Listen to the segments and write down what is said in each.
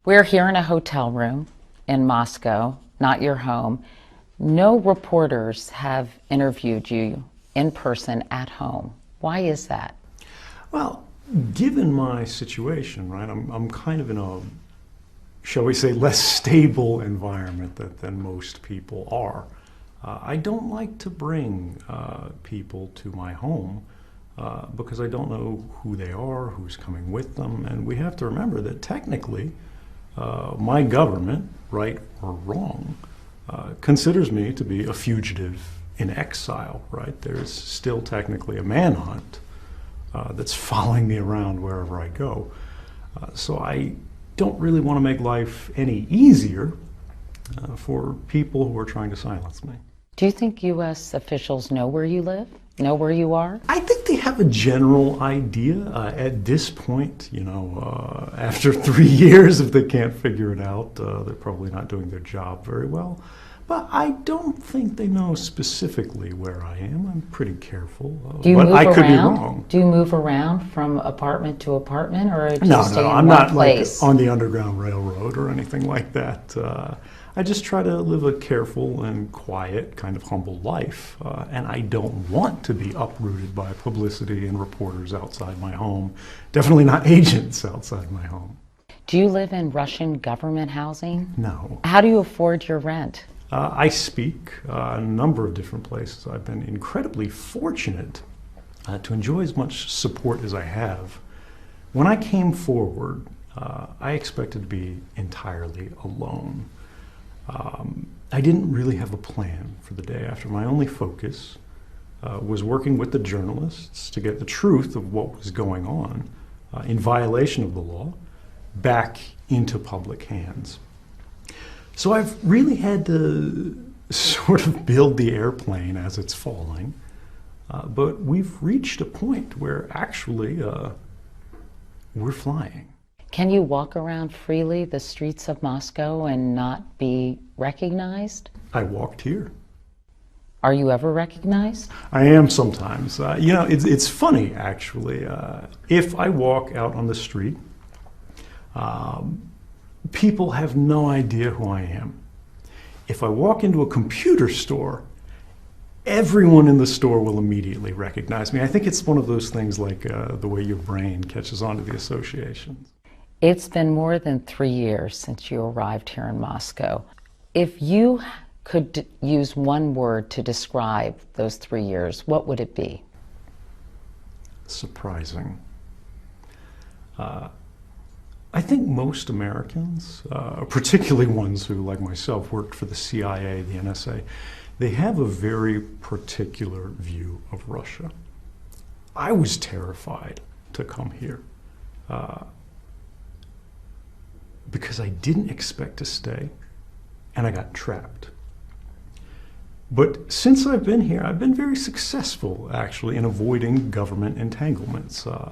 We're here in a hotel room in Moscow, not your home. No reporters have interviewed you in person at home. Why is that? Well, given my situation, right, I'm kind of in a, shall we say, less stable environment than most people are. I don't like to bring people to my home because I don't know who they are, who's coming with them, and we have to remember that technically my government, right or wrong, considers me to be a fugitive in exile, right? There's still technically a manhunt that's following me around wherever I go. So I don't really want to make life any easier for people who are trying to silence me. Do you think U.S. officials know where you live? Know where you are? I think they have a general idea at this point. You know, after 3 years, if they can't figure it out, they're probably not doing their job very well. But I don't think they know specifically where I am. I'm pretty careful. Do you but move I could be around? wrong. Do you move around from apartment to apartment, or do No, you stay no, in I'm one not place? like on the Underground Railroad or anything like that. I just try to live a careful and quiet, kind of humble life. And I don't want to be uprooted by publicity and reporters outside my home. Definitely not agents outside my home. Do you live in Russian government housing? No. How do you afford your rent? I speak a number of different places. I've been incredibly fortunate to enjoy as much support as I have. When I came forward, I expected to be entirely alone. I didn't really have a plan for the day after. My only focus was working with the journalists to get the truth of what was going on in violation of the law back into public hands. So I've really had to sort of build the airplane as it's falling, but we've reached a point where actually we're flying. Can you walk around freely the streets of Moscow and not be recognized? I walked here. Are you ever recognized? I am sometimes. You know, it's funny actually. If I walk out on the street, people have no idea who I am. If I walk into a computer store, everyone in the store will immediately recognize me. I think it's one of those things like the way your brain catches on to the associations. It's been more than 3 years since you arrived here in Moscow. If you could use one word to describe those 3 years, what would it be? Surprising. I think most Americans, particularly ones who, like myself, worked for the CIA, the NSA, they have a very particular view of Russia. I was terrified to come here because I didn't expect to stay, and I got trapped. But since I've been here, I've been very successful, actually, in avoiding government entanglements. I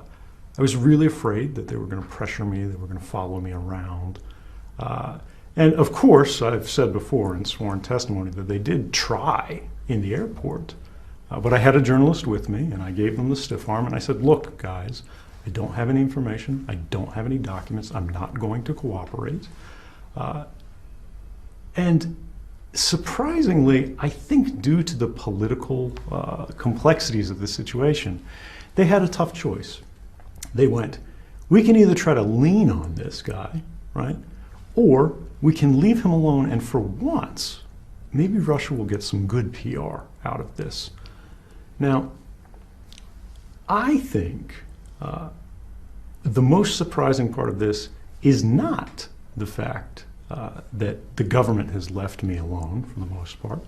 was really afraid that they were going to pressure me, they were going to follow me around. And of course, I've said before in sworn testimony that they did try in the airport. But I had a journalist with me, and I gave them the stiff arm, and I said, look, guys, I don't have any information, I don't have any documents, I'm not going to cooperate. And surprisingly, I think due to the political complexities of the situation, they had a tough choice. They went, we can either try to lean on this guy, right? Or we can leave him alone, and for once, maybe Russia will get some good PR out of this. Now, I think the most surprising part of this is not the fact that the government has left me alone for the most part,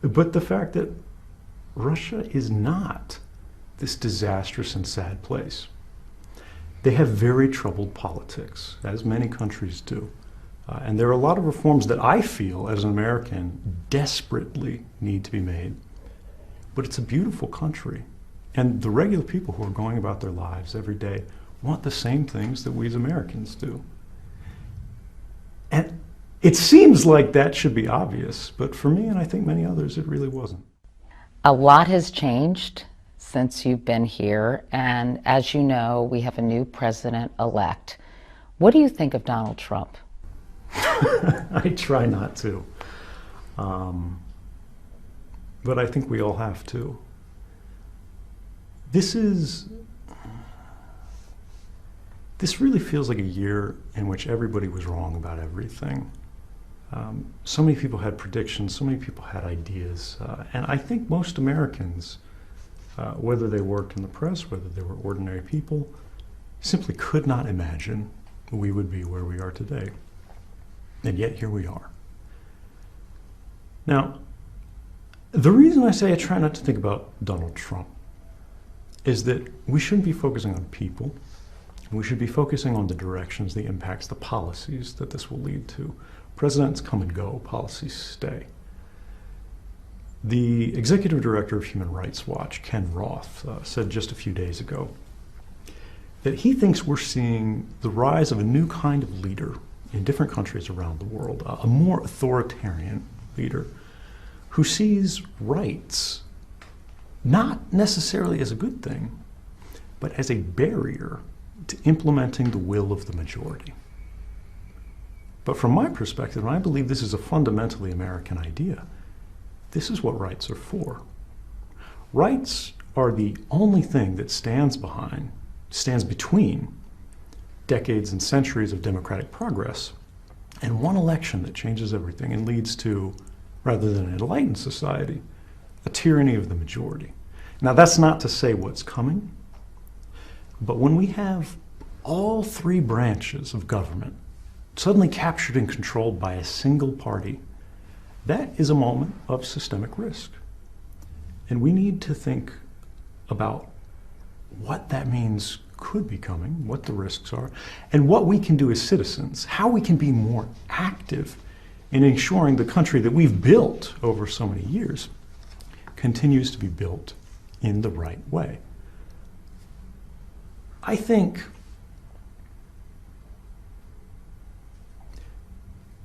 but the fact that Russia is not this disastrous and sad place. They have very troubled politics, as many countries do. And there are a lot of reforms that I feel, as an American, desperately need to be made. But it's a beautiful country. And the regular people who are going about their lives every day want the same things that we as Americans do. And it seems like that should be obvious, but for me, and I think many others, it really wasn't. A lot has changed since you've been here, and as you know, we have a new president-elect. What do you think of Donald Trump? I try not to. But I think we all have to. This really feels like a year in which everybody was wrong about everything. So many people had predictions, so many people had ideas, and I think most Americans, whether they worked in the press, whether they were ordinary people, simply could not imagine we would be where we are today. And yet here we are. Now, the reason I say I try not to think about Donald Trump is that we shouldn't be focusing on people. We should be focusing on the directions, the impacts, the policies that this will lead to. Presidents come and go, policies stay. The executive director of Human Rights Watch, Ken Roth, said just a few days ago that he thinks we're seeing the rise of a new kind of leader in different countries around the world, a more authoritarian leader who sees rights not necessarily as a good thing, but as a barrier to implementing the will of the majority. But from my perspective, and I believe this is a fundamentally American idea, this is what rights are for. Rights are the only thing that stands between decades and centuries of democratic progress and one election that changes everything and leads to, rather than an enlightened society, a tyranny of the majority. Now, that's not to say what's coming, but when we have all three branches of government suddenly captured and controlled by a single party, that is a moment of systemic risk. And we need to think about what that means could be coming, what the risks are, and what we can do as citizens, how we can be more active in ensuring the country that we've built over so many years continues to be built in the right way. I think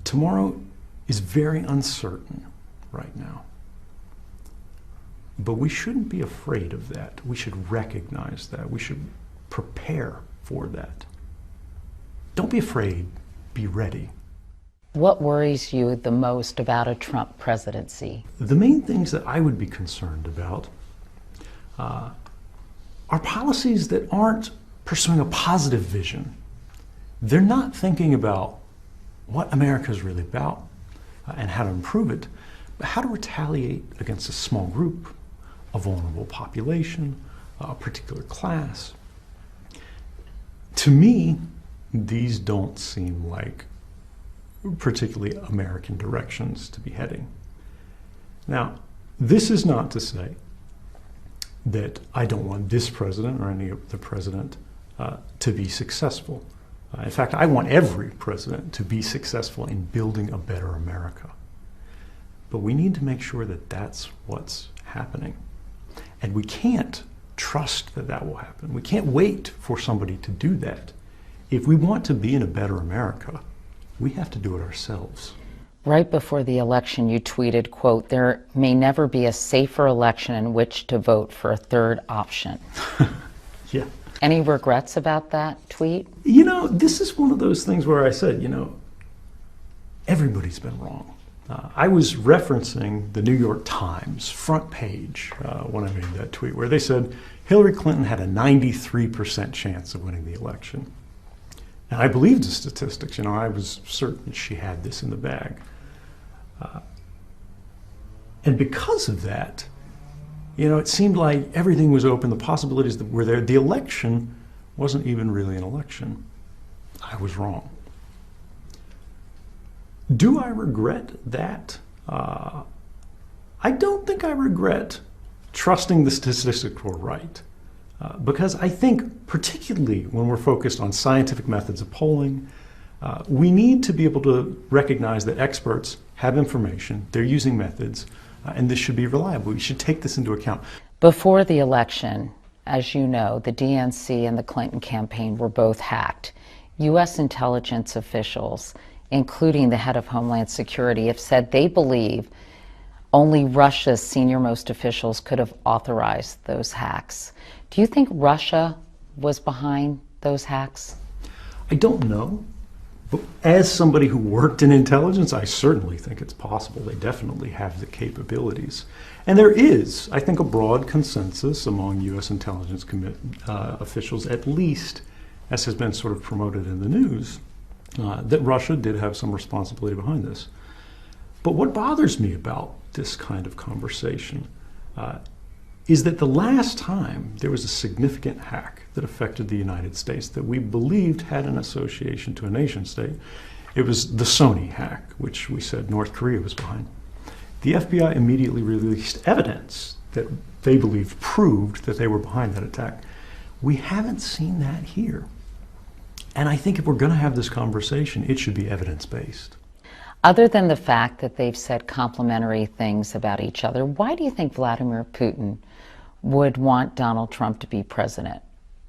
tomorrow is very uncertain right now. But we shouldn't be afraid of that. We should recognize that. We should prepare for that. Don't be afraid, be ready. What worries you the most about a Trump presidency? The main things that I would be concerned about are policies that aren't pursuing a positive vision. They're not thinking about what America is really about and how to improve it, but how to retaliate against a small group, a vulnerable population, a particular class. To me, these don't seem like particularly American directions to be heading. Now, this is not to say that I don't want this president or any other president to be successful. In fact, I want every president to be successful in building a better America. But we need to make sure that that's what's happening. And we can't trust that that will happen. We can't wait for somebody to do that. If we want to be in a better America, we have to do it ourselves. Right before the election, you tweeted, quote, "There may never be a safer election in which to vote for a third option." Yeah. Any regrets about that tweet? You know, this is one of those things where I said, everybody's been wrong. I was referencing the New York Times front page when I made that tweet, where they said Hillary Clinton had a 93% chance of winning the election. And I believed the statistics. I was certain she had this in the bag. And because of that, it seemed like everything was open, the possibilities that were there. The election wasn't even really an election. I was wrong. Do I regret that? I don't think I regret trusting the statistics were right. Because I think, particularly when we're focused on scientific methods of polling, we need to be able to recognize that experts have information, they're using methods, and this should be reliable. We should take this into account. Before the election, as you know, the DNC and the Clinton campaign were both hacked. U.S. intelligence officials, including the head of Homeland Security, have said they believe only Russia's senior-most officials could have authorized those hacks. Do you think Russia was behind those hacks? I don't know. But as somebody who worked in intelligence, I certainly think it's possible. They definitely have the capabilities. And there is, I think, a broad consensus among U.S. intelligence officials, at least as has been sort of promoted in the news, that Russia did have some responsibility behind this. But what bothers me about this kind of conversation is that the last time there was a significant hack that affected the United States that we believed had an association to a nation state, it was the Sony hack, which we said North Korea was behind. The FBI immediately released evidence that they believed proved that they were behind that attack. We haven't seen that here. And I think if we're going to have this conversation, it should be evidence-based. Other than the fact that they've said complimentary things about each other, why do you think Vladimir Putin would want Donald Trump to be president?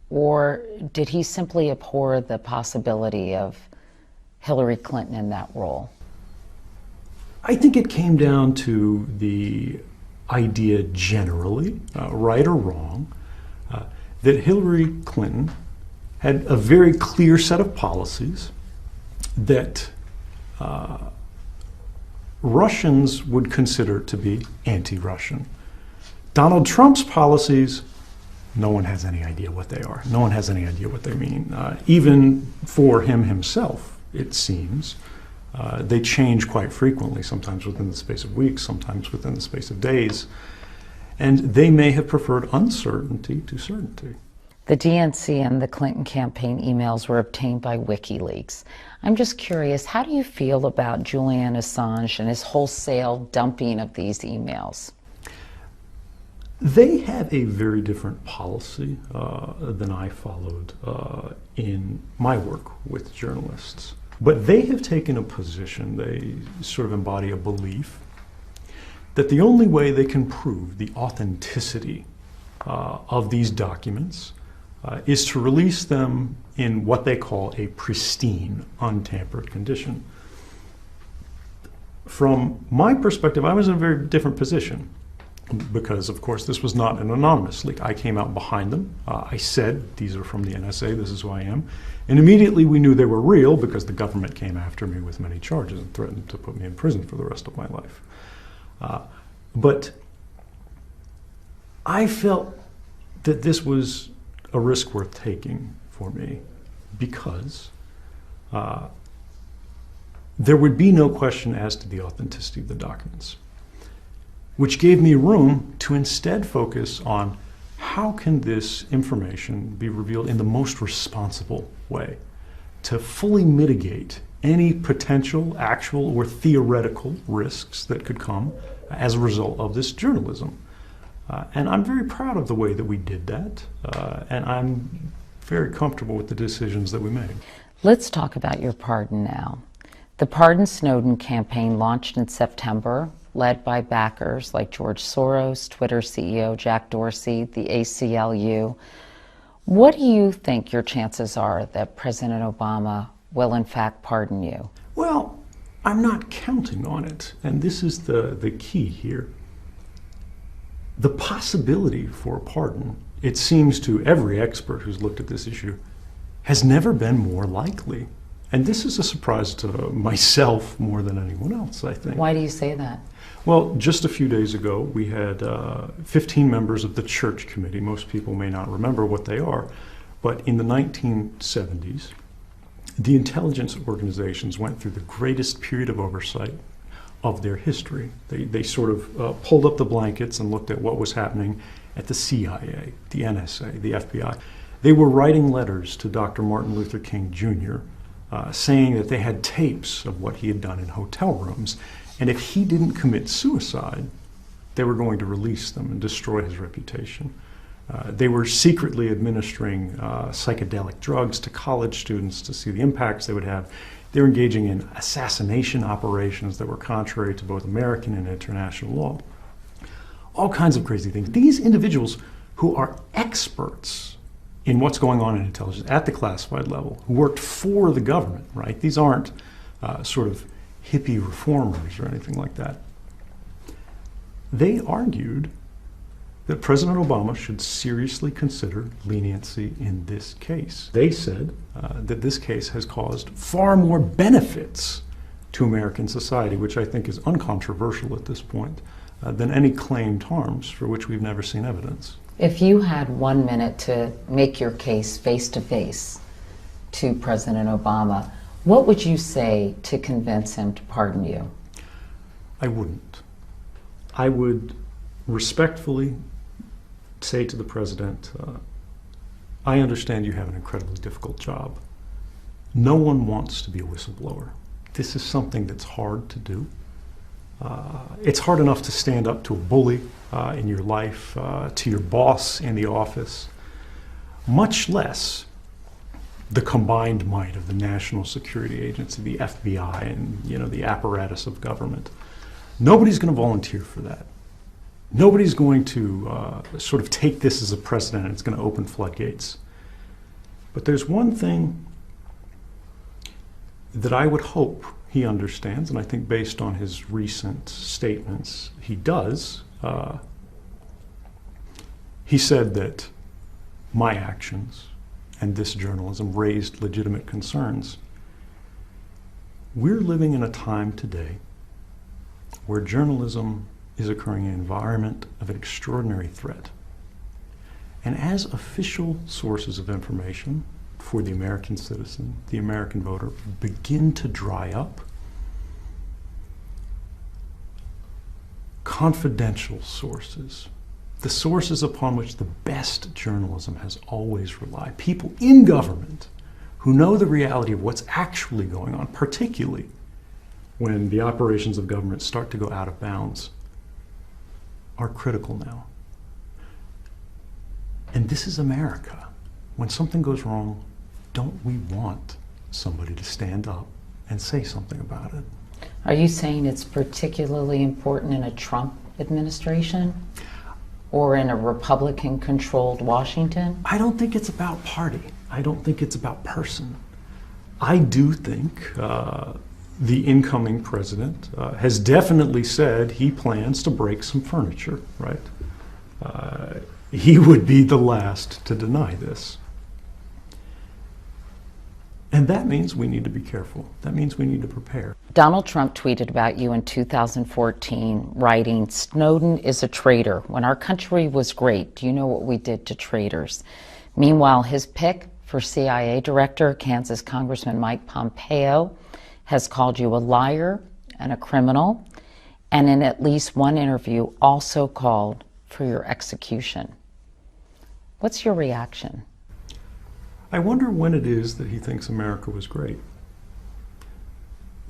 Or did he simply abhor the possibility of Hillary Clinton in that role? I think it came down to the idea generally, right or wrong, that Hillary Clinton had a very clear set of policies that Russians would consider to be anti-Russian. Donald Trump's policies, no one has any idea what they are. No one has any idea what they mean. Even for him himself, it seems. They change quite frequently, sometimes within the space of weeks, sometimes within the space of days. And they may have preferred uncertainty to certainty. The DNC and the Clinton campaign emails were obtained by WikiLeaks. I'm just curious, how do you feel about Julian Assange and his wholesale dumping of these emails? They have a very different policy than I followed in my work with journalists. But they have taken a position, they sort of embody a belief, that the only way they can prove the authenticity of these documents is to release them in what they call a pristine, untampered condition. From my perspective, I was in a very different position because, of course, this was not an anonymous leak. I came out behind them. I said, these are from the NSA, this is who I am. And immediately we knew they were real because the government came after me with many charges and threatened to put me in prison for the rest of my life. But I felt that this was a risk worth taking for me because there would be no question as to the authenticity of the documents, which gave me room to instead focus on how can this information be revealed in the most responsible way to fully mitigate any potential, actual, or theoretical risks that could come as a result of this journalism. And I'm very proud of the way that we did that, and I'm very comfortable with the decisions that we made. Let's talk about your pardon now. The Pardon Snowden campaign launched in September, led by backers like George Soros, Twitter CEO Jack Dorsey, the ACLU. What do you think your chances are that President Obama will in fact pardon you? Well, I'm not counting on it, and this is the key here. The possibility for a pardon, it seems to every expert who's looked at this issue, has never been more likely. And this is a surprise to myself more than anyone else, I think. Why do you say that? Well, just a few days ago, we had 15 members of the Church Committee. Most people may not remember what they are, but in the 1970s, the intelligence organizations went through the greatest period of oversight of their history. They sort of pulled up the blankets and looked at what was happening at the CIA, the NSA, the FBI. They were writing letters to Dr. Martin Luther King Jr., saying that they had tapes of what he had done in hotel rooms, and if he didn't commit suicide, they were going to release them and destroy his reputation. They were secretly administering psychedelic drugs to college students to see the impacts they would have. They were engaging in assassination operations that were contrary to both American and international law. All kinds of crazy things. These individuals who are experts in what's going on in intelligence at the classified level, who worked for the government, right? These aren't sort of hippie reformers or anything like that. They argued that President Obama should seriously consider leniency in this case. They said that this case has caused far more benefits to American society, which I think is uncontroversial at this point, than any claimed harms for which we've never seen evidence. If you had 1 minute to make your case face to face to President Obama, what would you say to convince him to pardon you? I wouldn't. I would respectfully say to the president, I understand you have an incredibly difficult job. No one wants to be a whistleblower. This is something that's hard to do. It's hard enough to stand up to a bully in your life, to your boss in the office, much less the combined might of the National Security Agency, the FBI, and the apparatus of government. Nobody's going to volunteer for that. Nobody's going to sort of take this as a precedent and it's going to open floodgates. But there's one thing that I would hope he understands, and I think based on his recent statements, he does. He said that my actions and this journalism raised legitimate concerns. We're living in a time today where journalism is occurring in an environment of an extraordinary threat. And as official sources of information for the American citizen, the American voter, begin to dry up, confidential sources, the sources upon which the best journalism has always relied, people in government who know the reality of what's actually going on, particularly when the operations of government start to go out of bounds, are critical now. And this is America. When something goes wrong, don't we want somebody to stand up and say something about it? Are you saying it's particularly important in a Trump administration or in a Republican-controlled Washington? I don't think it's about party. I don't think it's about person. I do think the incoming president has definitely said he plans to break some furniture, right? He would be the last to deny this. And that means we need to be careful. That means we need to prepare. Donald Trump tweeted about you in 2014, writing, "Snowden is a traitor. When our country was great, do you know what we did to traitors?" Meanwhile, his pick for CIA director, Kansas Congressman Mike Pompeo, has called you a liar and a criminal, and in at least one interview also called for your execution. What's your reaction? I wonder when it is that he thinks America was great.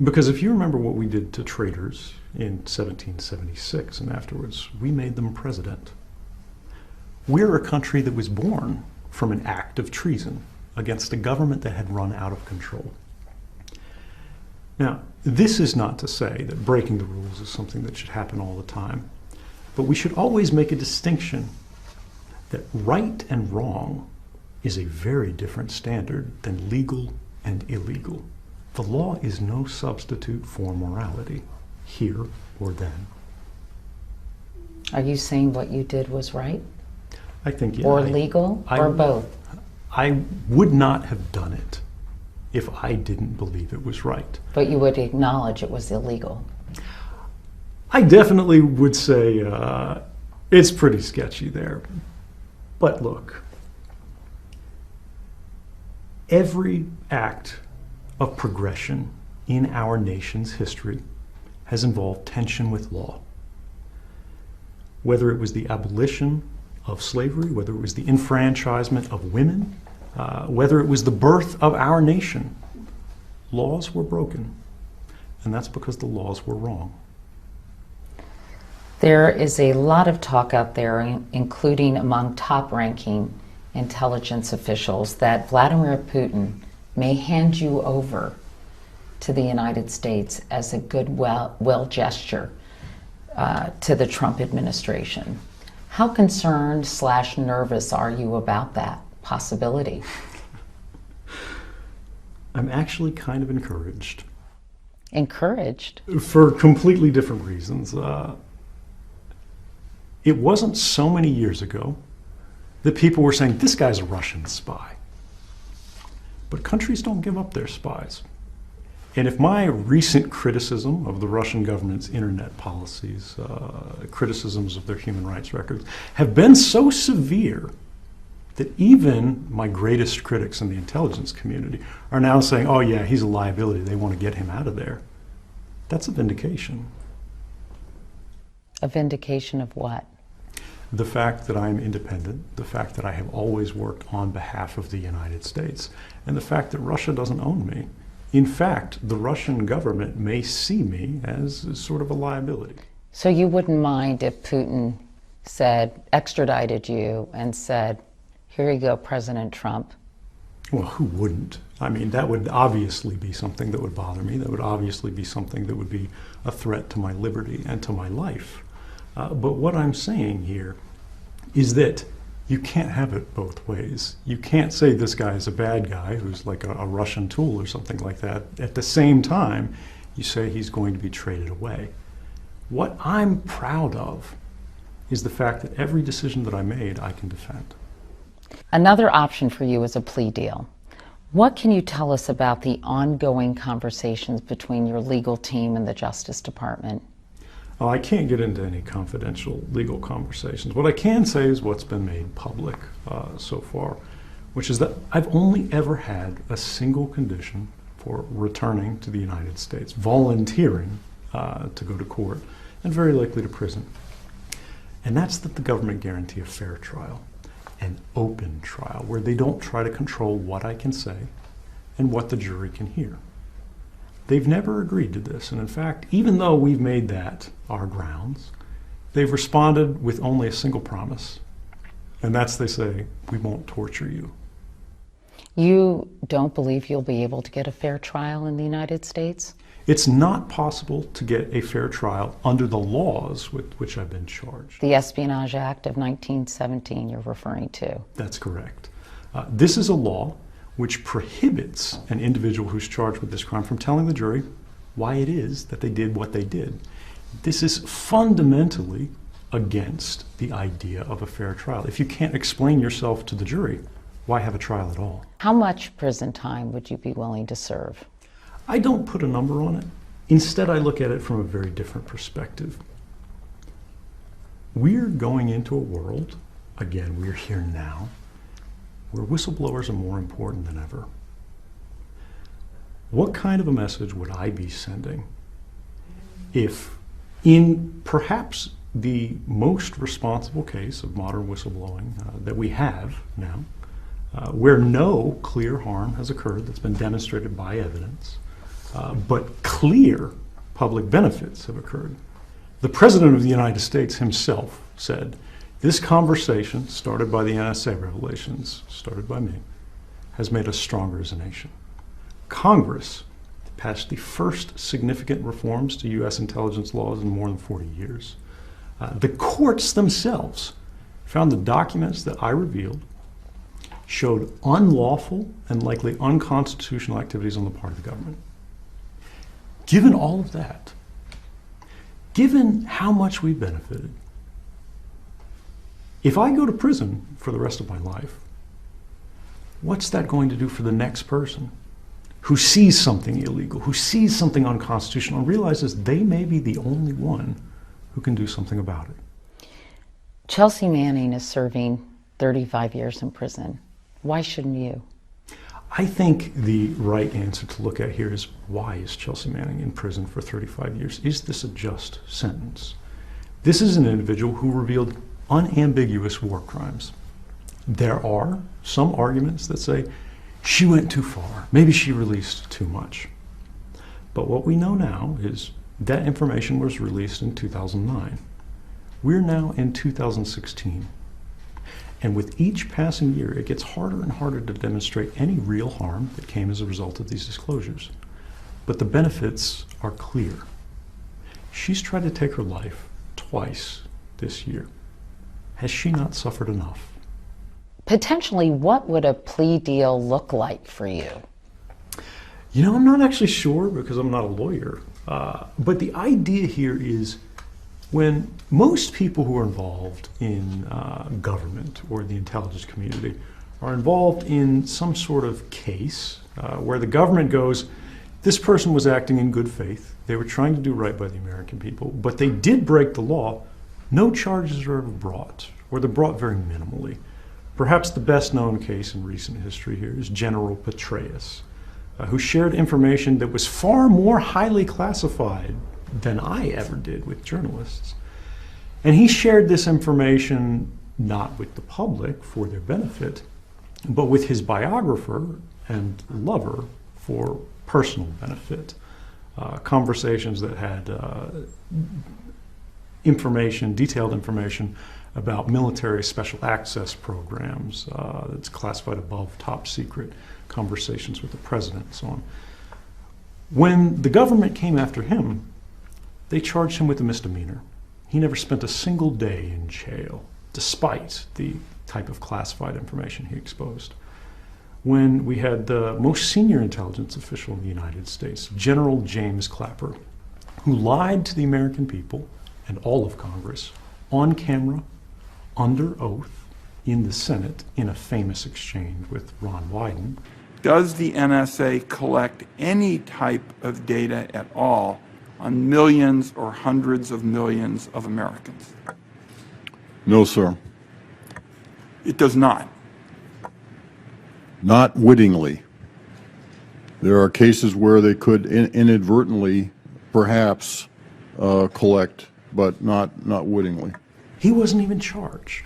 Because if you remember what we did to traitors in 1776 and afterwards, we made them president. We're a country that was born from an act of treason against a government that had run out of control. Now, this is not to say that breaking the rules is something that should happen all the time, but we should always make a distinction that right and wrong is a very different standard than legal and illegal. The law is no substitute for morality, here or then. Are you saying what you did was right? I think, yeah. Or legal, or both? I would not have done it if I didn't believe it was right. But you would acknowledge it was illegal? I definitely would say it's pretty sketchy there. But look, every act of progression in our nation's history has involved tension with law. Whether it was the abolition of slavery, whether it was the enfranchisement of women, whether it was the birth of our nation, laws were broken, and that's because the laws were wrong. There is a lot of talk out there, including among top-ranking intelligence officials, that Vladimir Putin may hand you over to the United States as a goodwill gesture to the Trump administration. How concerned/nervous are you about that possibility? I'm actually kind of encouraged. Encouraged? For completely different reasons. It wasn't so many years ago that people were saying, this guy's a Russian spy. But countries don't give up their spies. And if my recent criticism of the Russian government's internet policies, criticisms of their human rights records, have been so severe that even my greatest critics in the intelligence community are now saying, oh yeah, he's a liability, they want to get him out of there, that's a vindication. A vindication of what? The fact that I'm independent, the fact that I have always worked on behalf of the United States, and the fact that Russia doesn't own me. In fact, the Russian government may see me as sort of a liability. So you wouldn't mind if Putin said, extradited you and said, here you go, President Trump? Well, who wouldn't? I mean, that would obviously be something that would bother me. That would obviously be something that would be a threat to my liberty and to my life. But what I'm saying here is that you can't have it both ways. You can't say this guy is a bad guy who's like a Russian tool or something like that. At the same time, you say he's going to be traded away. What I'm proud of is the fact that every decision that I made, I can defend. Another option for you is a plea deal. What can you tell us about the ongoing conversations between your legal team and the Justice Department? Well, I can't get into any confidential legal conversations. What I can say is what's been made public so far, which is that I've only ever had a single condition for returning to the United States, volunteering to go to court, and very likely to prison. And that's that the government guarantee a fair trial, an open trial, where they don't try to control what I can say and what the jury can hear. They've never agreed to this, and in fact, even though we've made that our grounds, they've responded with only a single promise, and that's they say, we won't torture you. You don't believe you'll be able to get a fair trial in the United States? It's not possible to get a fair trial under the laws with which I've been charged. The Espionage Act of 1917 you're referring to. That's correct. This is a law which prohibits an individual who's charged with this crime from telling the jury why it is that they did what they did. This is fundamentally against the idea of a fair trial. If you can't explain yourself to the jury, why have a trial at all? How much prison time would you be willing to serve? I don't put a number on it. Instead, I look at it from a very different perspective. We're going into a world, again, we're here now, where whistleblowers are more important than ever. What kind of a message would I be sending if, in perhaps the most responsible case of modern whistleblowing that we have now, where no clear harm has occurred that's been demonstrated by evidence, but clear public benefits have occurred. The President of the United States himself said, this conversation, started by the NSA revelations, started by me, has made us stronger as a nation. Congress passed the first significant reforms to U.S. intelligence laws in more than 40 years. The courts themselves found the documents that I revealed showed unlawful and likely unconstitutional activities on the part of the government. Given all of that, given how much we benefited, if I go to prison for the rest of my life, what's that going to do for the next person who sees something illegal, who sees something unconstitutional, and realizes they may be the only one who can do something about it? Chelsea Manning is serving 35 years in prison. Why shouldn't you? I think the right answer to look at here is, why is Chelsea Manning in prison for 35 years? Is this a just sentence? This is an individual who revealed unambiguous war crimes. There are some arguments that say she went too far. Maybe she released too much. But what we know now is that information was released in 2009. We're now in 2016. And with each passing year, it gets harder and harder to demonstrate any real harm that came as a result of these disclosures. But the benefits are clear. She's tried to take her life twice this year. Has she not suffered enough? Potentially, what would a plea deal look like for you? You know, I'm not actually sure because I'm not a lawyer. But the idea here is, When most people who are involved in government or the intelligence community are involved in some sort of case where the government goes, this person was acting in good faith, they were trying to do right by the American people, but they did break the law, no charges are ever brought, or they're brought very minimally. Perhaps the best known case in recent history here is General Petraeus, who shared information that was far more highly classified than I ever did with journalists. And he shared this information not with the public for their benefit, but with his biographer and lover for personal benefit. Conversations that had detailed information about military special access programs that's classified above top secret, conversations with the president and so on. When the government came after him, they charged him with a misdemeanor. He never spent a single day in jail, despite the type of classified information he exposed. When we had the most senior intelligence official in the United States, General James Clapper, who lied to the American people and all of Congress on camera, under oath, in the Senate, in a famous exchange with Ron Wyden. Does the NSA collect any type of data at all on millions or hundreds of millions of Americans? No, sir. It does not. Not wittingly. There are cases where they could inadvertently, perhaps, collect, but not wittingly. He wasn't even charged.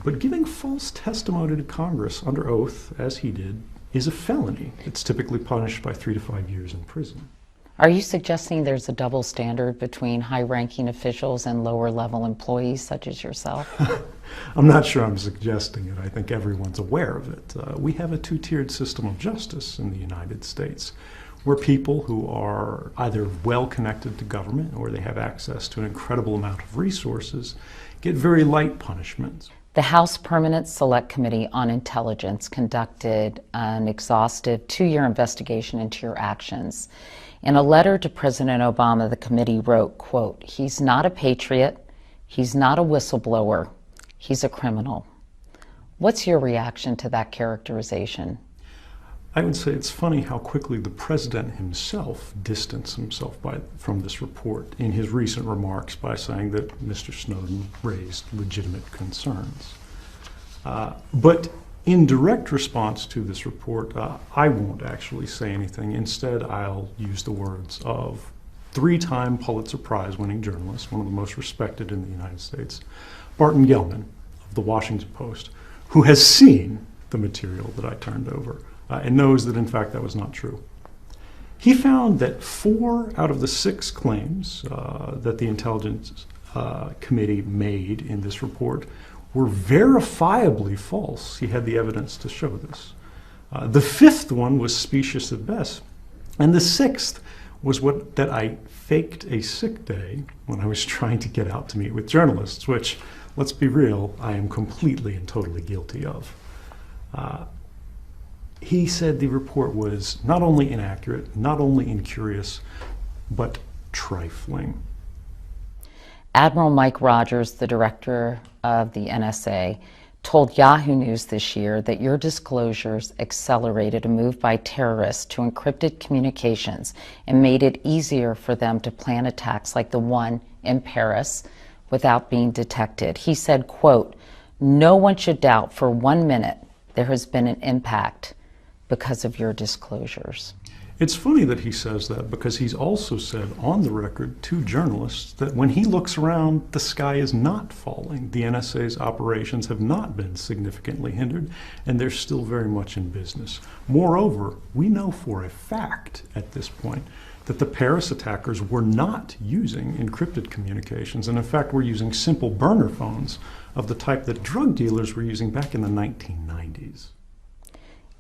But giving false testimony to Congress under oath, as he did, is a felony. It's typically punished by 3 to 5 years in prison. Are you suggesting there's a double standard between high-ranking officials and lower-level employees such as yourself? I'm not sure I'm suggesting it. I think everyone's aware of it. We have a two-tiered system of justice in the United States, where people who are either well-connected to government or they have access to an incredible amount of resources get very light punishments. The House Permanent Select Committee on Intelligence conducted an exhaustive 2-year investigation into your actions. In a letter to President Obama, the committee wrote, quote, "He's not a patriot, he's not a whistleblower, he's a criminal." What's your reaction to that characterization? I would say it's funny how quickly the president himself distanced himself from this report in his recent remarks by saying that Mr. Snowden raised legitimate concerns. But in direct response to this report, I won't actually say anything. Instead, I'll use the words of 3-time Pulitzer Prize-winning journalist, one of the most respected in the United States, Barton Gellman of The Washington Post, who has seen the material that I turned over and knows that, in fact, that was not true. He found that 4 out of the 6 claims that the Intelligence Committee made in this report were verifiably false. He had the evidence to show this. The 5th one was specious at best, and the 6th was that I faked a sick day when I was trying to get out to meet with journalists, which, let's be real, I am completely and totally guilty of. He said the report was not only inaccurate, not only incurious, but trifling. Admiral Mike Rogers, the director of the NSA, told Yahoo News this year that your disclosures accelerated a move by terrorists to encrypted communications and made it easier for them to plan attacks like the one in Paris without being detected. He said, quote, "No one should doubt for 1 minute there has been an impact because of your disclosures." It's funny that he says that because he's also said on the record to journalists that when he looks around, the sky is not falling. The NSA's operations have not been significantly hindered, and they're still very much in business. Moreover, we know for a fact at this point that the Paris attackers were not using encrypted communications, and in fact were using simple burner phones of the type that drug dealers were using back in the 1990s.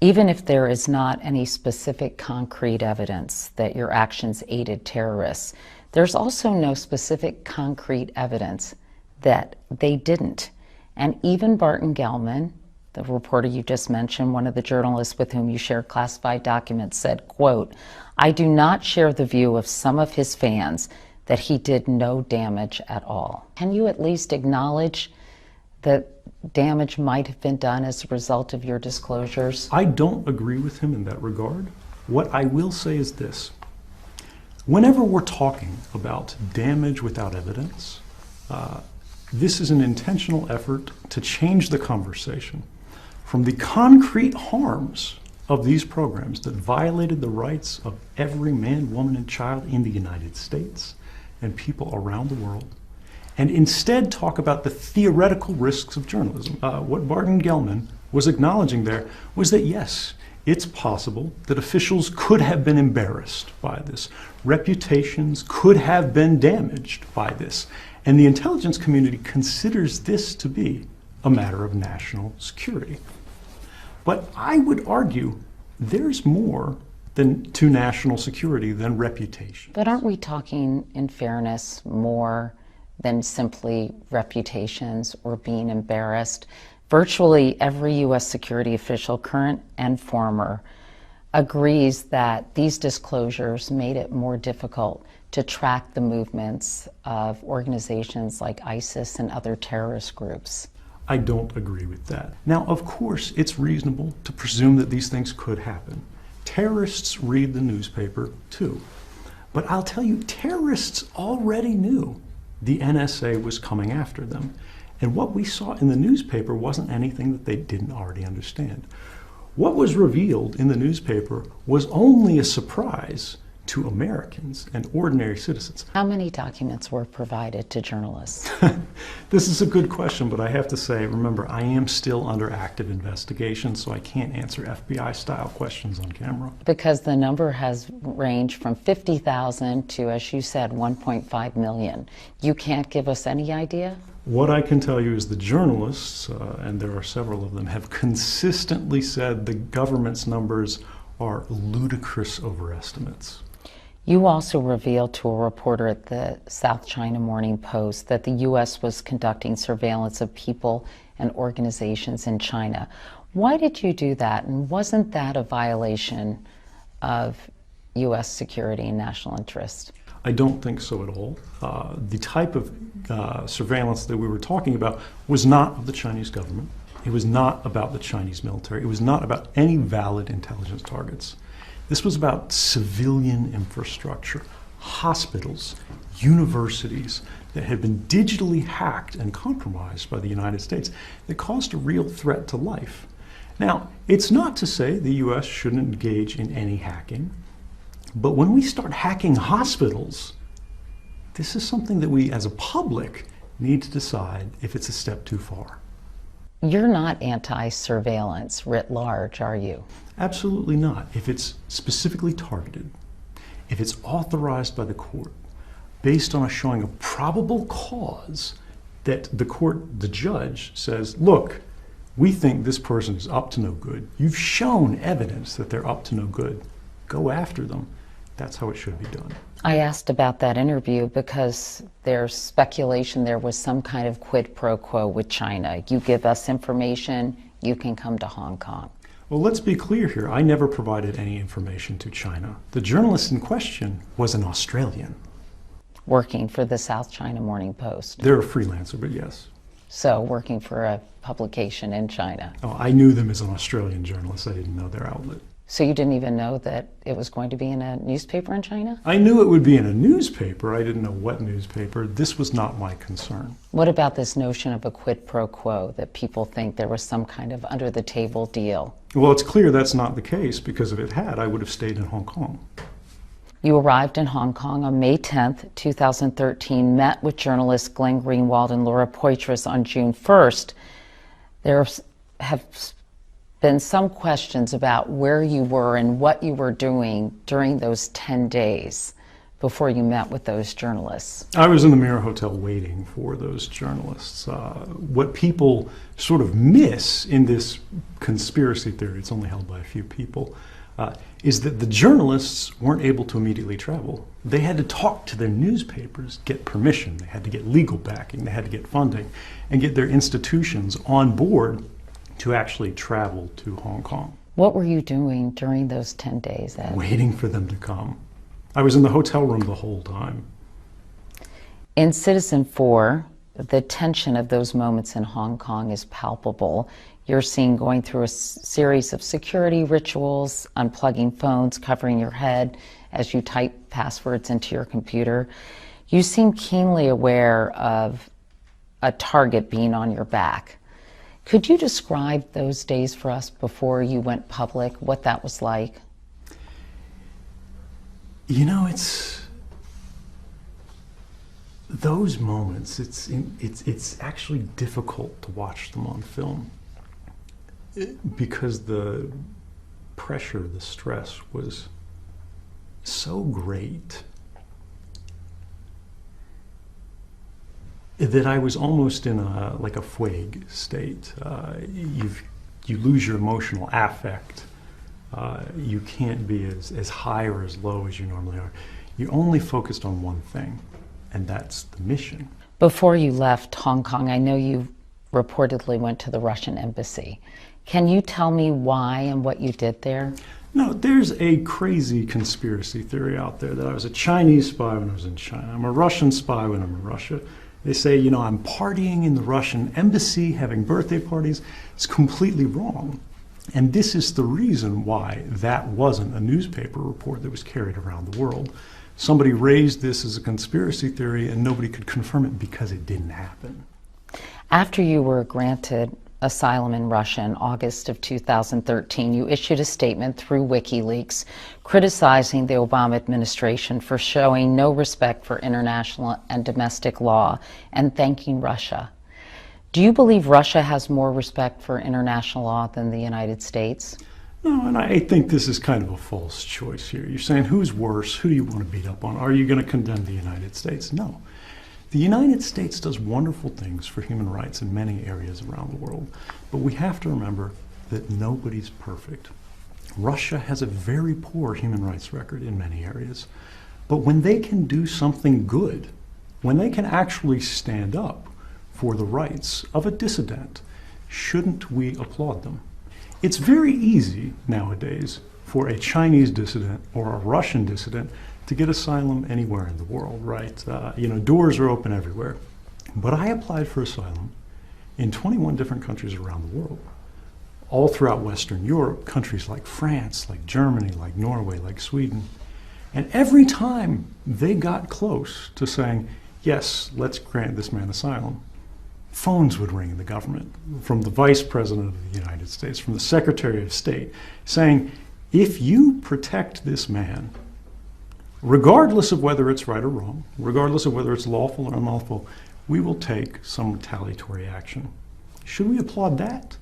Even if there is not any specific concrete evidence that your actions aided terrorists, there's also no specific concrete evidence that they didn't. And even Barton Gellman, the reporter you just mentioned, one of the journalists with whom you shared classified documents, said, quote, "I do not share the view of some of his fans that he did no damage at all. Can you at least acknowledge that damage might have been done as a result of your disclosures? I don't agree with him in that regard. What I will say is this. Whenever we're talking about damage without evidence, this is an intentional effort to change the conversation from the concrete harms of these programs that violated the rights of every man, woman, and child in the United States and people around the world, and instead talk about the theoretical risks of journalism. What Martin Gellman was acknowledging there was that yes, it's possible that officials could have been embarrassed by this. Reputations could have been damaged by this. And the intelligence community considers this to be a matter of national security. But I would argue there's more to national security than reputation. But aren't we talking, in fairness, more than simply reputations or being embarrassed? Virtually every U.S. security official, current and former, agrees that these disclosures made it more difficult to track the movements of organizations like ISIS and other terrorist groups. I don't agree with that. Now, of course, it's reasonable to presume that these things could happen. Terrorists read the newspaper too. But I'll tell you, terrorists already knew the NSA was coming after them. And what we saw in the newspaper wasn't anything that they didn't already understand. What was revealed in the newspaper was only a surprise to Americans and ordinary citizens. How many documents were provided to journalists? This is a good question, but I have to say, remember, I am still under active investigation, so I can't answer FBI-style questions on camera. Because the number has ranged from 50,000 to, as you said, 1.5 million. You can't give us any idea? What I can tell you is the journalists, and there are several of them, have consistently said the government's numbers are ludicrous overestimates. You also revealed to a reporter at the South China Morning Post that the U.S. was conducting surveillance of people and organizations in China. Why did you do that, and wasn't that a violation of U.S. security and national interest? I don't think so at all. The type of surveillance that we were talking about was not of the Chinese government. It was not about the Chinese military. It was not about any valid intelligence targets. This was about civilian infrastructure, hospitals, universities that had been digitally hacked and compromised by the United States that caused a real threat to life. Now, it's not to say the U.S. shouldn't engage in any hacking, but when we start hacking hospitals, this is something that we as a public need to decide if it's a step too far. You're not anti-surveillance writ large, are you? Absolutely not. If it's specifically targeted, if it's authorized by the court, based on a showing of probable cause that the judge says, look, we think this person is up to no good. You've shown evidence that they're up to no good. Go after them. That's how it should be done. I asked about that interview because there's speculation there was some kind of quid pro quo with China. You give us information, you can come to Hong Kong. Well, let's be clear here. I never provided any information to China. The journalist in question was an Australian. Working for the South China Morning Post. They're a freelancer, but yes. So working for a publication in China. Oh, I knew them as an Australian journalist. I didn't know their outlet. So you didn't even know that it was going to be in a newspaper in China? I knew it would be in a newspaper. I didn't know what newspaper. This was not my concern. What about this notion of a quid pro quo, that people think there was some kind of under-the-table deal? Well, it's clear that's not the case, because if it had, I would have stayed in Hong Kong. You arrived in Hong Kong on May 10th, 2013, met with journalists Glenn Greenwald and Laura Poitras on June 1st. There have been some questions about where you were and what you were doing during those 10 days before you met with those journalists. I was in the Mirror Hotel waiting for those journalists. What people sort of miss in this conspiracy theory, it's only held by a few people, is that the journalists weren't able to immediately travel. They had to talk to their newspapers, get permission, they had to get legal backing, they had to get funding, and get their institutions on board to actually travel to Hong Kong. What were you doing during those 10 days, Ed? Waiting for them to come. I was in the hotel room the whole time. In Citizen4, the tension of those moments in Hong Kong is palpable. You're seen going through a series of security rituals, unplugging phones, covering your head as you type passwords into your computer. You seem keenly aware of a target being on your back. Could you describe those days for us before you went public, what that was like? You know, it's those moments, it's actually difficult to watch them on film because the pressure, the stress was so great that I was almost in like a fugue state. You lose your emotional affect. You can't be as high or as low as you normally are. You're only focused on one thing, and that's the mission. Before you left Hong Kong, I know you reportedly went to the Russian embassy. Can you tell me why and what you did there? No, there's a crazy conspiracy theory out there that I was a Chinese spy when I was in China. I'm a Russian spy when I'm in Russia. They say, you know, I'm partying in the Russian embassy, having birthday parties. It's completely wrong. And this is the reason why that wasn't a newspaper report that was carried around the world. Somebody raised this as a conspiracy theory and nobody could confirm it because it didn't happen. After you were granted asylum in Russia in August of 2013, you issued a statement through WikiLeaks criticizing the Obama administration for showing no respect for international and domestic law and thanking Russia. Do you believe Russia has more respect for international law than the United States? No, and I think this is kind of a false choice here. You're saying who's worse? Who do you want to beat up on? Are you going to condemn the United States? No. The United States does wonderful things for human rights in many areas around the world, but we have to remember that nobody's perfect. Russia has a very poor human rights record in many areas, but when they can do something good, when they can actually stand up for the rights of a dissident, shouldn't we applaud them? It's very easy nowadays for a Chinese dissident or a Russian dissident to get asylum anywhere in the world, right? You know, doors are open everywhere. But I applied for asylum in 21 different countries around the world, all throughout Western Europe, countries like France, like Germany, like Norway, like Sweden. And every time they got close to saying, yes, let's grant this man asylum, phones would ring in the government from the Vice President of the United States, from the Secretary of State, saying, if you protect this man, regardless of whether it's right or wrong, regardless of whether it's lawful or unlawful, we will take some retaliatory action. Should we applaud that?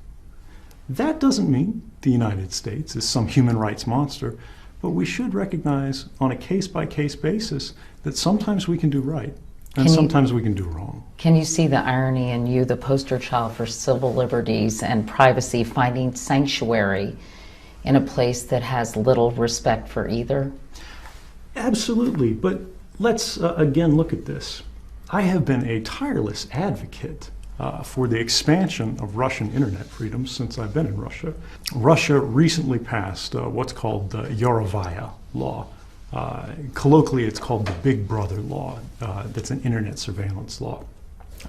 That doesn't mean the United States is some human rights monster, but we should recognize on a case-by-case basis that sometimes we can do right and sometimes we can do wrong. Can you see the irony in you, the poster child for civil liberties and privacy, finding sanctuary in a place that has little respect for either? Absolutely, but let's again look at this. I have been a tireless advocate for the expansion of Russian internet freedom since I've been in Russia. Russia recently passed what's called the Yarovaya law. Colloquially, it's called the Big Brother law. That's an internet surveillance law.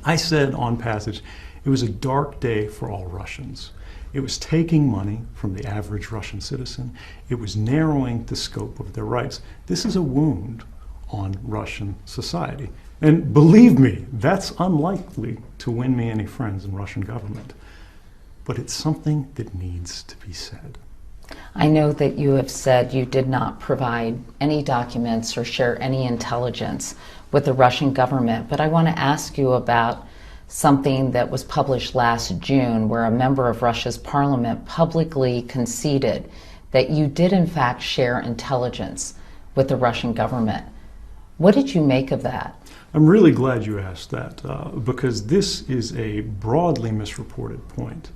I said on passage, it was a dark day for all Russians. It was taking money from the average Russian citizen. It was narrowing the scope of their rights. This is a wound on Russian society. And believe me, that's unlikely to win me any friends in Russian government. But it's something that needs to be said. I know that you have said you did not provide any documents or share any intelligence with the Russian government, but I want to ask you about something that was published last June where a member of Russia's parliament publicly conceded that you did in fact share intelligence with the Russian government. What did you make of that? I'm really glad you asked that because this is a broadly misreported point.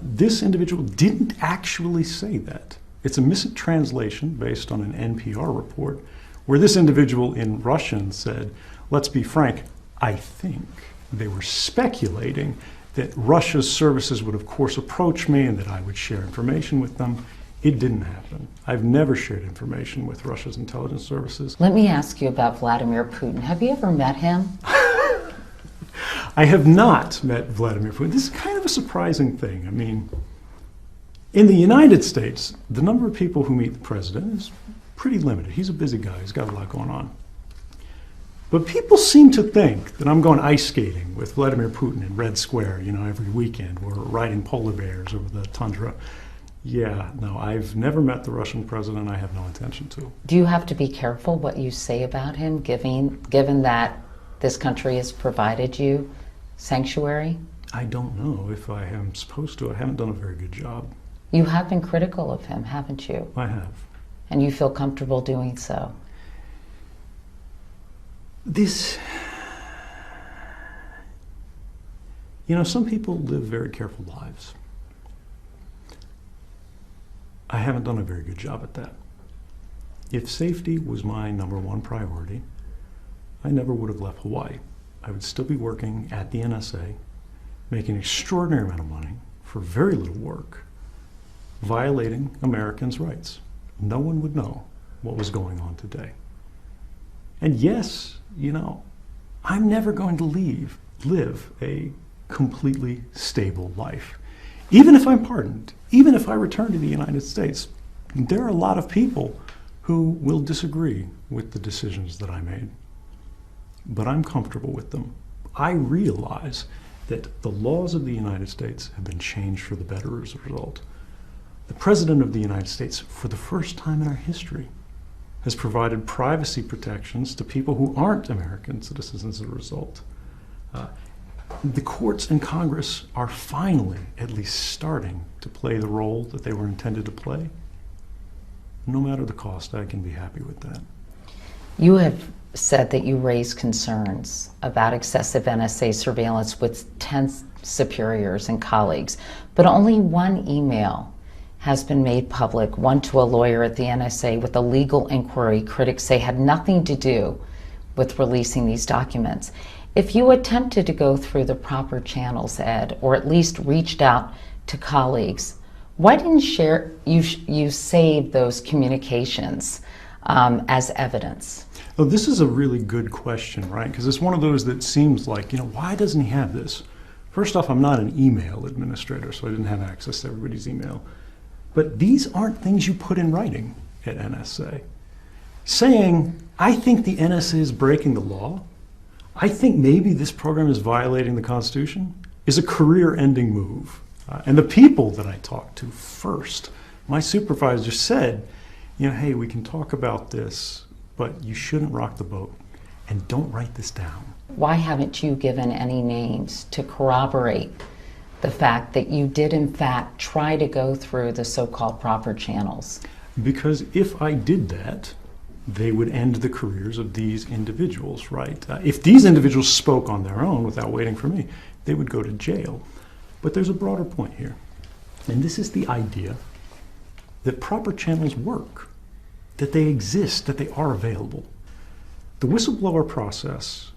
This individual didn't actually say that. It's a mistranslation based on an NPR report where this individual in Russian said, let's be frank, I think. They were speculating that Russia's services would of course approach me and that I would share information with them. It didn't happen. I've never shared information with Russia's intelligence services. Let me ask you about Vladimir Putin. Have you ever met him? I have not met Vladimir Putin. This is kind of a surprising thing. I mean, in the United States, the number of people who meet the president is pretty limited. He's a busy guy. He's got a lot going on. But people seem to think that I'm going ice skating with Vladimir Putin in Red Square, every weekend. We're riding polar bears over the tundra. Yeah, no, I've never met the Russian president. I have no intention to. Do you have to be careful what you say about him, given that this country has provided you sanctuary? I don't know if I am supposed to. I haven't done a very good job. You have been critical of him, haven't you? I have. And you feel comfortable doing so? Some people live very careful lives. I haven't done a very good job at that. If safety was my number one priority, I never would have left Hawaii. I would still be working at the NSA, making an extraordinary amount of money for very little work, violating Americans' rights. No one would know what was going on today. And yes, I'm never going to live a completely stable life. Even if I'm pardoned, even if I return to the United States, there are a lot of people who will disagree with the decisions that I made. But I'm comfortable with them. I realize that the laws of the United States have been changed for the better as a result. The President of the United States, for the first time in our history, has provided privacy protections to people who aren't American citizens as a result. The courts and Congress are finally at least starting to play the role that they were intended to play. No matter the cost, I can be happy with that. You have said that you raised concerns about excessive NSA surveillance with 10 superiors and colleagues, but only one email has been made public, one to a lawyer at the NSA with a legal inquiry critics say had nothing to do with releasing these documents. If you attempted to go through the proper channels, Ed, or at least reached out to colleagues, why didn't you save those communications as evidence? Oh, this is a really good question, right? Because it's one of those that seems like, why doesn't he have this? First off, I'm not an email administrator, so I didn't have access to everybody's email. But these aren't things you put in writing at NSA. Saying, I think the NSA is breaking the law, I think maybe this program is violating the Constitution, is a career-ending move. And the people that I talked to first, my supervisor said, hey, we can talk about this, but you shouldn't rock the boat, and don't write this down. Why haven't you given any names to corroborate the fact that you did in fact try to go through the so-called proper channels? Because if I did that, they would end the careers of these individuals, right? If these individuals spoke on their own without waiting for me, they would go to jail. But there's a broader point here, and this is the idea that proper channels work, that they exist, that they are available. The whistleblower process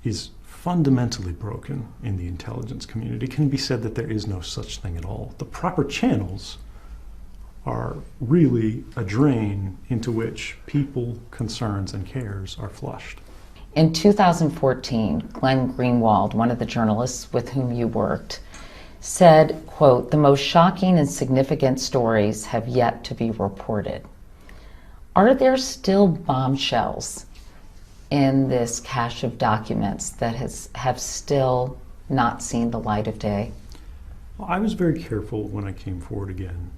is fundamentally broken in the intelligence community. It can be said that there is no such thing at all. The proper channels are really a drain into which people, concerns, and cares are flushed. In 2014, Glenn Greenwald, one of the journalists with whom you worked, said, quote, "The most shocking and significant stories have yet to be reported." Are there still bombshells in this cache of documents that have still not seen the light of day? Well, I was very careful when I came forward again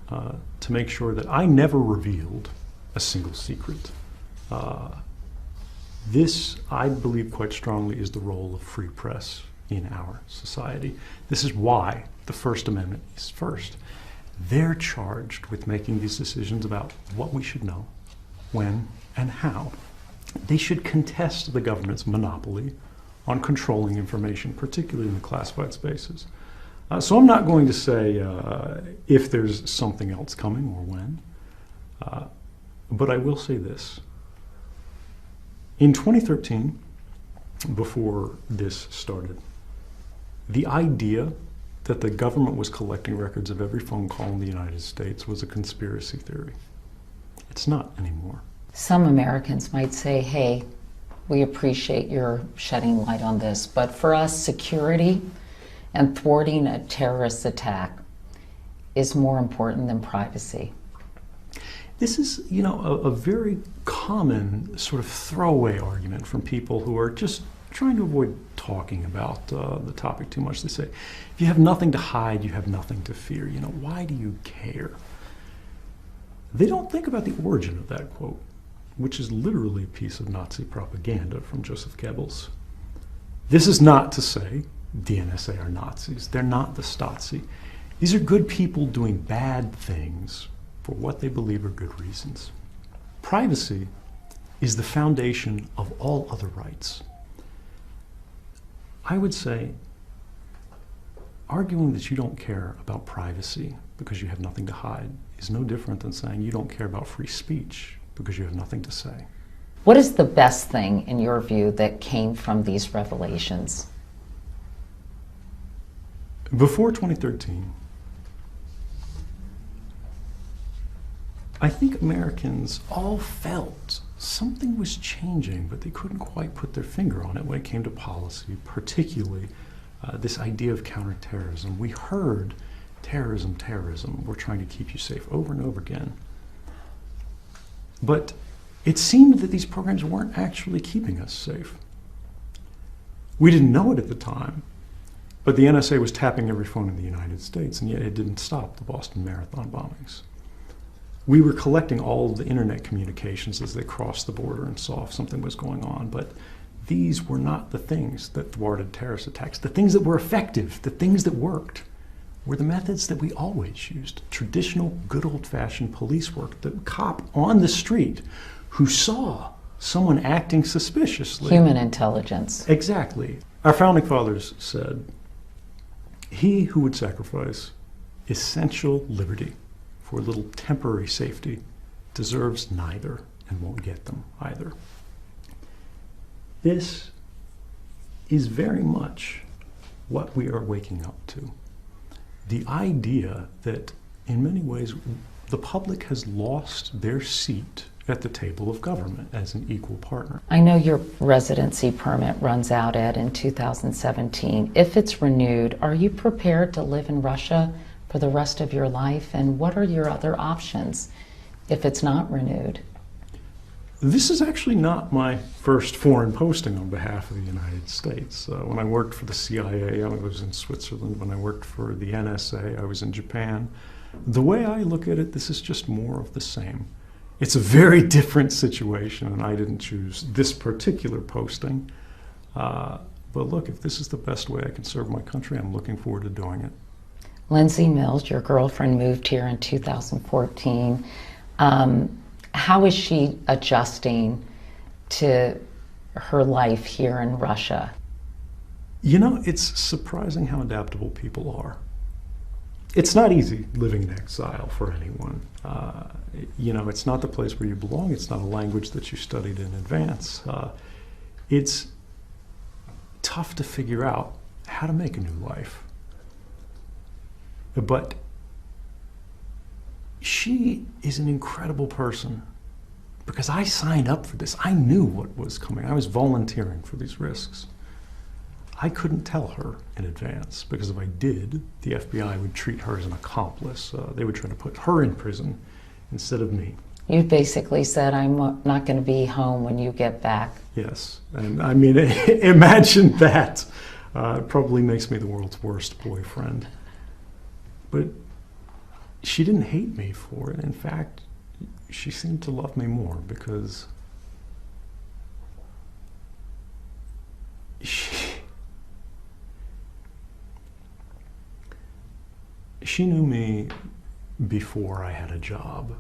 to make sure that I never revealed a single secret. This, I believe quite strongly, is the role of free press in our society. This is why the First Amendment is first. They're charged with making these decisions about what we should know, when, and how. They should contest the government's monopoly on controlling information, particularly in the classified spaces. So I'm not going to say if there's something else coming or when, but I will say this. In 2013, before this started, the idea that the government was collecting records of every phone call in the United States was a conspiracy theory. It's not anymore. Some Americans might say, hey, we appreciate your shedding light on this, but for us, security and thwarting a terrorist attack is more important than privacy. This is, a very common sort of throwaway argument from people who are just trying to avoid talking about the topic too much. They say, if you have nothing to hide, you have nothing to fear. Why do you care? They don't think about the origin of that quote, which is literally a piece of Nazi propaganda from Joseph Goebbels. This is not to say the NSA are Nazis. They're not the Stasi. These are good people doing bad things for what they believe are good reasons. Privacy is the foundation of all other rights. I would say arguing that you don't care about privacy because you have nothing to hide is no different than saying you don't care about free speech because you have nothing to say. What is the best thing, in your view, that came from these revelations? Before 2013, I think Americans all felt something was changing, but they couldn't quite put their finger on it when it came to policy, particularly this idea of counterterrorism. We heard terrorism, we're trying to keep you safe over and over again. But it seemed that these programs weren't actually keeping us safe. We didn't know it at the time, but the NSA was tapping every phone in the United States, and yet it didn't stop the Boston Marathon bombings. We were collecting all of the internet communications as they crossed the border and saw if something was going on, but these were not the things that thwarted terrorist attacks. The things that were effective, the things that worked, were the methods that we always used. Traditional, good old-fashioned police work. The cop on the street who saw someone acting suspiciously. Human intelligence. Exactly. Our founding fathers said, he who would sacrifice essential liberty for a little temporary safety deserves neither and won't get them either. This is very much what we are waking up to. The idea that in many ways the public has lost their seat at the table of government as an equal partner. I know your residency permit runs out, Ed, in 2017. If it's renewed, are you prepared to live in Russia for the rest of your life? And what are your other options if it's not renewed? This is actually not my first foreign posting on behalf of the United States. When I worked for the CIA, I was in Switzerland. When I worked for the NSA, I was in Japan. The way I look at it, this is just more of the same. It's a very different situation, and I didn't choose this particular posting. But look, if this is the best way I can serve my country, I'm looking forward to doing it. Lindsay Mills, your girlfriend, moved here in 2014. How is she adjusting to her life here in Russia? It's surprising how adaptable people are. It's not easy living in exile for anyone. It's not the place where you belong. It's not a language that you studied in advance. It's tough to figure out how to make a new life. But she is an incredible person because I signed up for this. I knew what was coming. I was volunteering for these risks. I couldn't tell her in advance because if I did, the FBI would treat her as an accomplice. They would try to put her in prison instead of me. You basically said, I'm not going to be home when you get back. Yes, and I mean, imagine that. It probably makes me the world's worst boyfriend. But she didn't hate me for it. In fact, she seemed to love me more because she knew me before I had a job.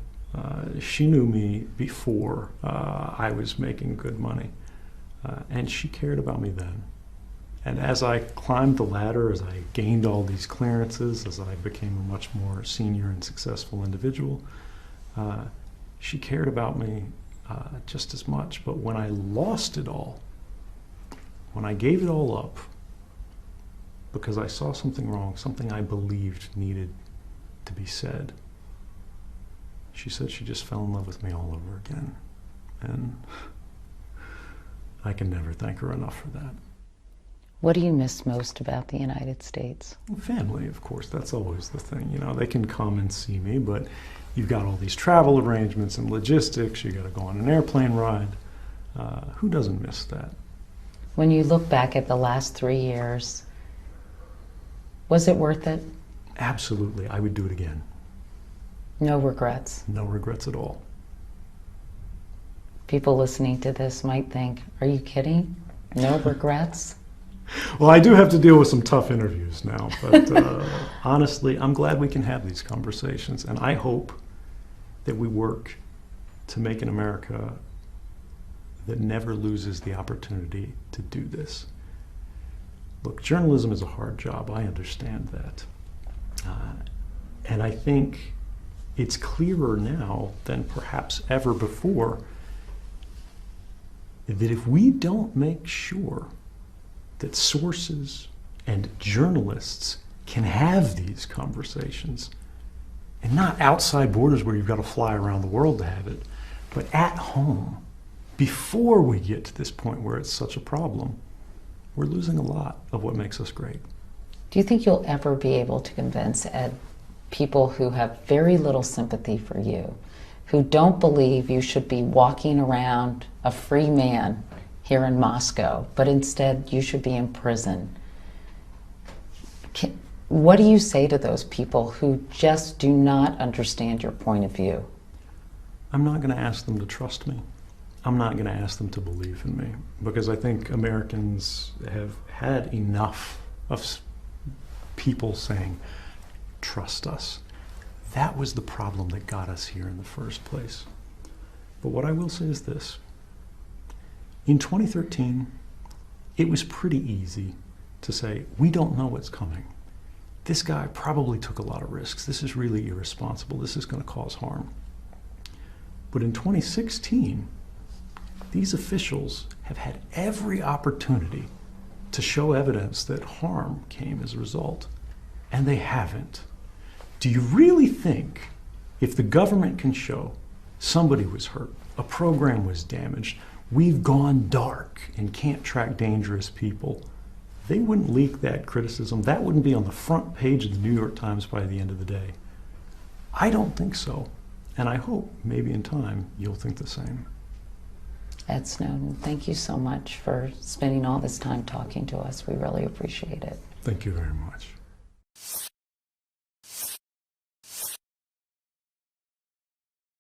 She knew me before I was making good money. And she cared about me then. And as I climbed the ladder, as I gained all these clearances, as I became a much more senior and successful individual, she cared about me just as much. But when I lost it all, when I gave it all up, because I saw something wrong, something I believed needed to be said. She said she just fell in love with me all over again. And I can never thank her enough for that. What do you miss most about the United States? Family, of course, that's always the thing. You know, they can come and see me, but you've got all these travel arrangements and logistics. You got to go on an airplane ride. Who doesn't miss that? When you look back at the last 3 years, was it worth it? Absolutely, I would do it again. No regrets. No regrets at all. People listening to this might think, are you kidding? No regrets? Well, I do have to deal with some tough interviews now, but honestly, I'm glad we can have these conversations, and I hope that we work to make an America that never loses the opportunity to do this. Look, journalism is a hard job. I understand that. And I think it's clearer now than perhaps ever before that if we don't make sure that sources and journalists can have these conversations, and not outside borders where you've got to fly around the world to have it, but at home, before we get to this point where it's such a problem, we're losing a lot of what makes us great. Do you think you'll ever be able to convince people who have very little sympathy for you, who don't believe you should be walking around a free man here in Moscow, but instead you should be in prison? What do you say to those people who just do not understand your point of view? I'm not going to ask them to trust me. I'm not going to ask them to believe in me, because I think Americans have had enough of people saying, trust us. That was the problem that got us here in the first place. But what I will say is this. In 2013, it was pretty easy to say, we don't know what's coming. This guy probably took a lot of risks. This is really irresponsible. This is going to cause harm. But in 2016, these officials have had every opportunity to show evidence that harm came as a result, and they haven't. Do you really think if the government can show somebody was hurt, a program was damaged, we've gone dark and can't track dangerous people, they wouldn't leak that criticism? That wouldn't be on the front page of the New York Times by the end of the day. I don't think so. And I hope maybe in time you'll think the same. Ed Snowden, thank you so much for spending all this time talking to us. We really appreciate it. Thank you very much.